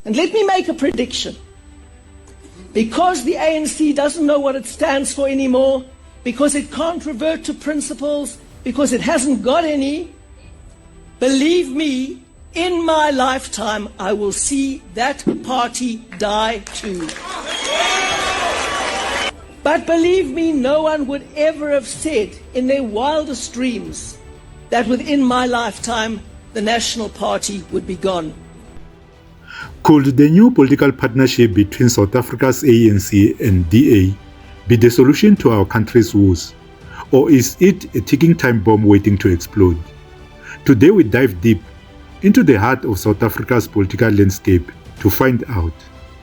And let me make a prediction. Because the ANC doesn't know what it stands for anymore, because it can't revert to principles, because it hasn't got any, believe me, in my lifetime, I will see that party die too. But believe me, no one would ever have said in their wildest dreams that within my lifetime, the National Party would be gone. Could the new political partnership between South Africa's ANC and DA be the solution to our country's woes? Or is it a ticking time bomb waiting to explode? Today we dive deep into the heart of South Africa's political landscape to find out.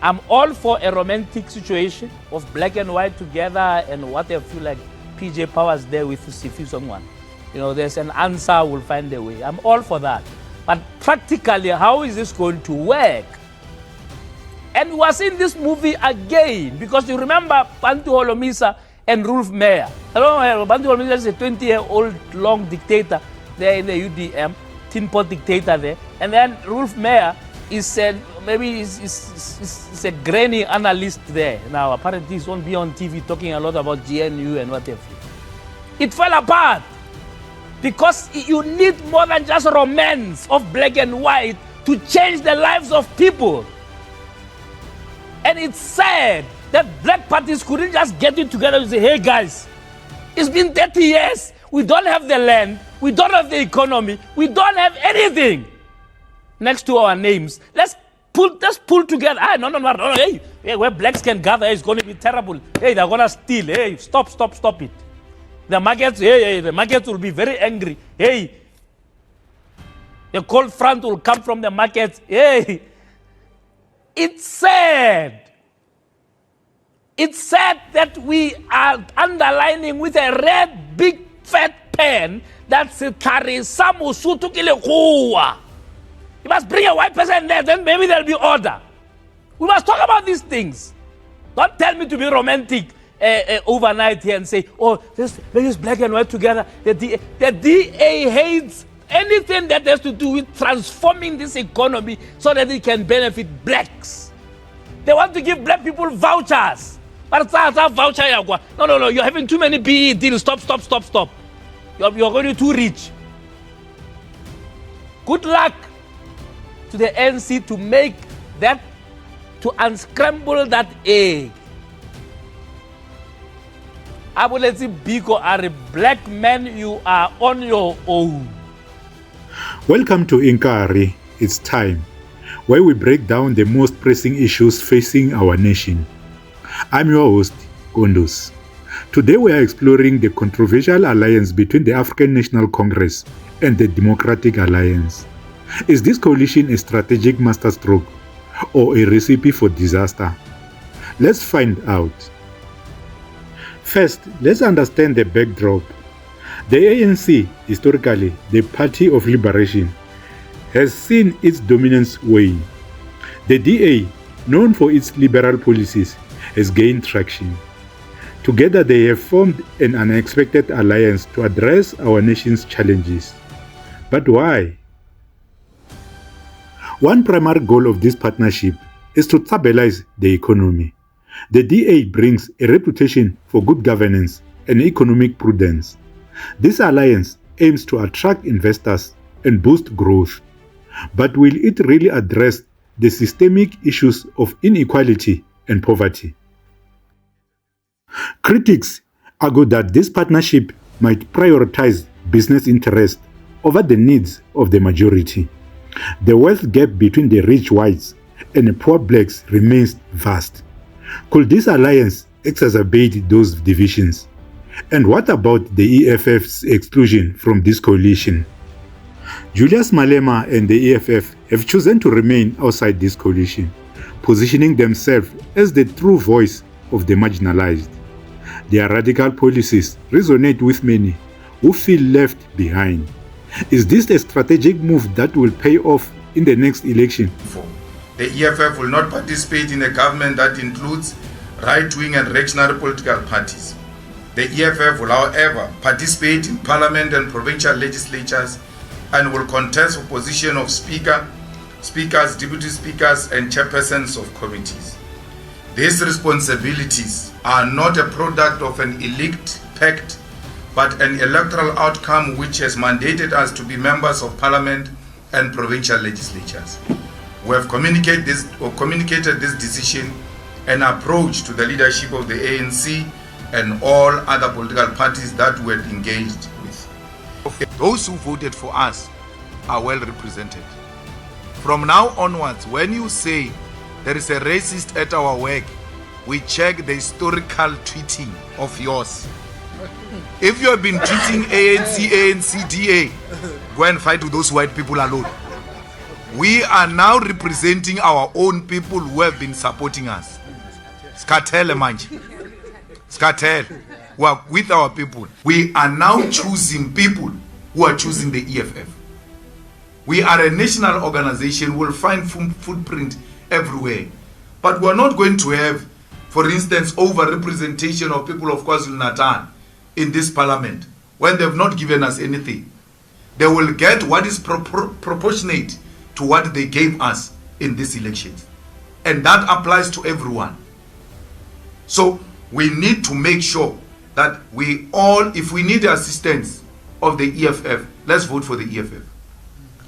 I'm all for a romantic situation of black and white together and what I feel like PJ Powers there with Sifi someone. You know, there's an answer, we'll find a way. I'm all for that. But practically, how is this going to work? And we was in this movie again, because you remember Bantu Holomisa and Rolf Meyer. Bantu Holomisa is a 20-year-old long dictator there in the UDM, tin pot dictator there. And then Rolf Meyer is maybe is a grainy analyst there. Now, apparently he's won't be on TV talking a lot about GNU and whatever. It fell apart because you need more than just romance of black and white to change the lives of people. And it's sad that black parties couldn't just get it together and say, hey guys, it's been 30 years, we don't have the land, we don't have the economy, we don't have anything next to our names. Let's pull together. No. Hey, where blacks can gather, it's going to be terrible. Hey, they're going to steal. Hey, stop it. The markets will be very angry. Hey, the cold front will come from the markets. Hey, it's sad. It's sad that we are underlining with a red, big, fat pen that's Tarisamu Sutukile. You must bring a white person there, then maybe there'll be order. We must talk about these things. Don't tell me to be romantic overnight here and say, oh, let's use black and white together. The DA hates anything that has to do with transforming this economy so that it can benefit blacks. They want to give black people vouchers. But it's a voucher. No, you're having too many BE deals. Stop. You're going too rich. Good luck to the ANC to make that, to unscramble that egg. Abuleti Biko are a black man, you are on your own. Welcome to Inkari. It's time, where we break down the most pressing issues facing our nation. I'm your host, Kondos. Today we are exploring the controversial alliance between the African National Congress and the Democratic Alliance. Is this coalition a strategic masterstroke or a recipe for disaster? Let's find out. First, let's understand the backdrop. The ANC, historically the Party of Liberation, has seen its dominance wane. The DA, known for its liberal policies, has gained traction. Together they have formed an unexpected alliance to address our nation's challenges. But why? One primary goal of this partnership is to stabilize the economy. The DA brings a reputation for good governance and economic prudence. This alliance aims to attract investors and boost growth. But will it really address the systemic issues of inequality and poverty? Critics argue that this partnership might prioritize business interests over the needs of the majority. The wealth gap between the rich whites and the poor blacks remains vast. Could this alliance exacerbate those divisions? And what about the EFF's exclusion from this coalition? Julius Malema and the EFF have chosen to remain outside this coalition, positioning themselves as the true voice of the marginalized. Their radical policies resonate with many who feel left behind. Is this a strategic move that will pay off in the next election? The EFF will not participate in a government that includes right-wing and reactionary political parties. The EFF will, however, participate in parliament and provincial legislatures and will contest for position of speaker speakers, deputy speakers, and chairpersons of committees. These responsibilities are not a product of an elite pact, but an electoral outcome which has mandated us to be members of parliament and provincial legislatures. We have communicated this decision and approach to the leadership of the ANC and all other political parties that we had engaged with. Those who voted for us are well represented. From now onwards, when you say there is a racist at our work, we check the historical tweeting of yours. If you have been tweeting ANC-DA, go and fight with those white people alone. We are now representing our own people who have been supporting us. Skatel manje. Skatel. We are with our people. We are now choosing people who are choosing the EFF. We are a national organization. We'll find footprint everywhere. But we're not going to have, for instance, over-representation of people of KwaZulu-Natal in this parliament when they've not given us anything. They will get what is proportionate to what they gave us in these elections. And that applies to everyone. So we need to make sure that we all, if we need the assistance of the EFF, let's vote for the EFF.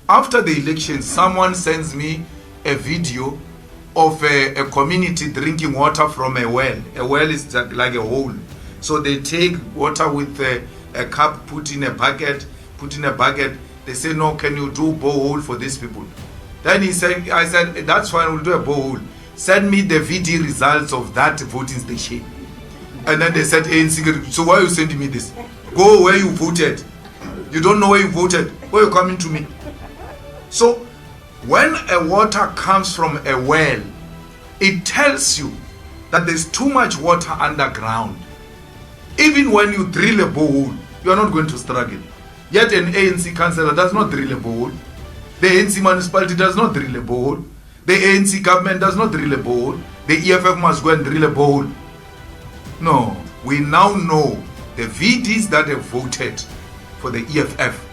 After the election, someone sends me a video of a community drinking water from a well. A well is like a hole. So they take water with a cup, put in a bucket. They say, no, can you do borehole for these people? Then I said, that's fine, we'll do a borehole. Send me the VD results of that voting station. And then they said, ANC, so why are you sending me this? Go where you voted. You don't know where you voted. Why are you coming to me? So when a water comes from a well, it tells you that there's too much water underground. Even when you drill a borehole, you are not going to struggle. Yet an ANC councillor does not drill a borehole. The ANC municipality does not drill a borehole. The ANC government does not drill a borehole. The EFF must go and drill a borehole. No, we now know the VDs that have voted for the EFF,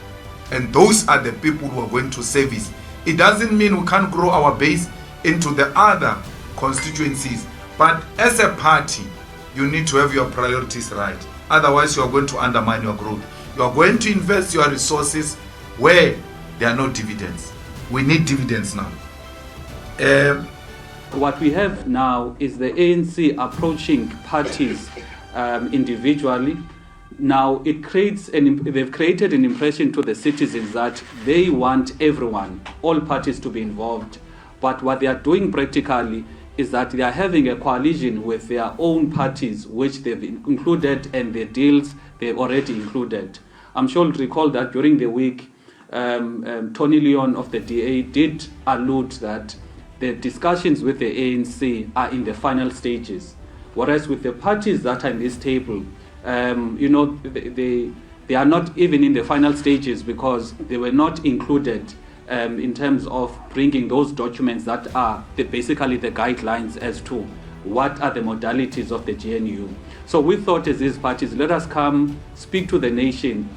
and those are the people who are going to service. It doesn't mean we can't grow our base into the other constituencies, but as a party, you need to have your priorities right. Otherwise, you are going to undermine your growth. You are going to invest your resources where there are no dividends. We need dividends now. What we have now is the ANC approaching parties individually. Now they've created an impression to the citizens that they want everyone, all parties to be involved. But what they are doing practically is that they are having a coalition with their own parties, which they've included, and the deals they've already included. I'm sure you'll recall that during the week, Tony Leon of the DA did allude that the discussions with the ANC are in the final stages. Whereas with the parties that are in this table, they are not even in the final stages because they were not included in terms of bringing those documents that are basically the guidelines as to what are the modalities of the GNU. So we thought as these parties, let us come speak to the nation,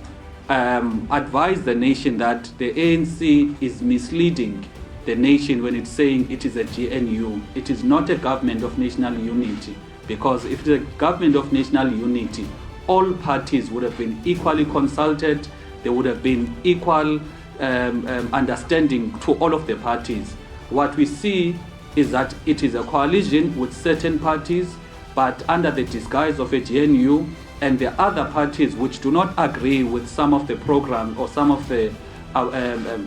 advise the nation that the ANC is misleading the nation when it's saying it is a GNU. It is not a government of national unity, because if it's a government of national unity, all parties would have been equally consulted. There would have been equal understanding to all of the parties. What we see is that it is a coalition with certain parties, but under the disguise of a GNU, and the other parties which do not agree with some of the programs or some of the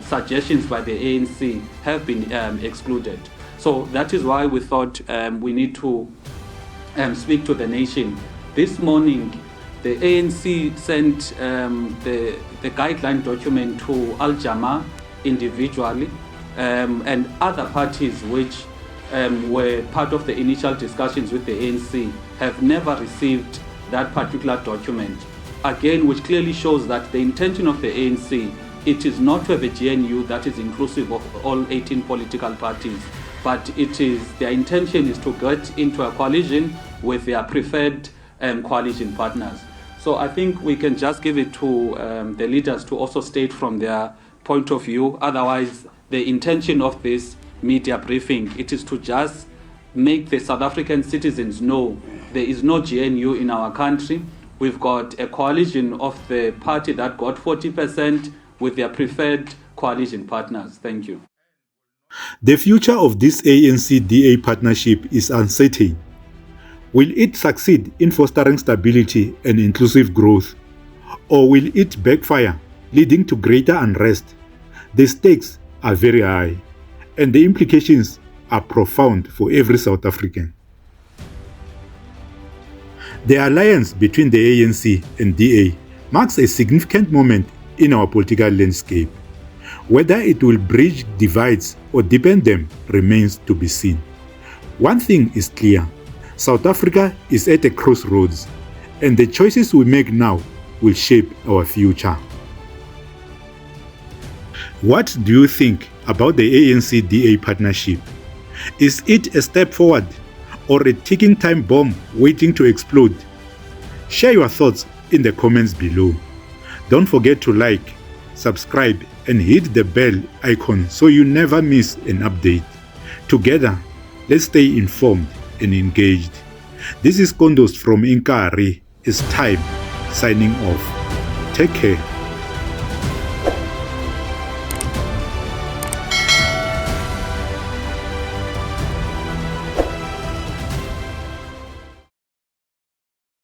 suggestions by the ANC have been excluded. So that is why we thought we need to speak to the nation. This morning, the ANC sent the guideline document to Al-Jama individually, and other parties which were part of the initial discussions with the ANC have never received that particular document. Again, which clearly shows that the intention of the ANC, it is not to have a GNU that is inclusive of all 18 political parties, but it is their intention is to get into a coalition with their preferred coalition partners. So I think we can just give it to the leaders to also state from their point of view. Otherwise, the intention of this media briefing, it is to just make the South African citizens know there is no GNU in our country. We've got a coalition of the party that got 40% with their preferred coalition partners. Thank you. The future of this ANC-DA partnership is uncertain. Will it succeed in fostering stability and inclusive growth? Or will it backfire, leading to greater unrest? The stakes are very high, and the implications are profound for every South African. The alliance between the ANC and DA marks a significant moment in our political landscape. Whether it will bridge divides or deepen them remains to be seen. One thing is clear: South Africa is at a crossroads, and the choices we make now will shape our future. What do you think about the ANC-DA partnership? Is it a step forward or a ticking time bomb waiting to explode? Share your thoughts in the comments below. Don't forget to like, subscribe, and hit the bell icon so you never miss an update. Together, let's stay informed and engaged. This is Kondos from Inkari. It's time signing off. Take care.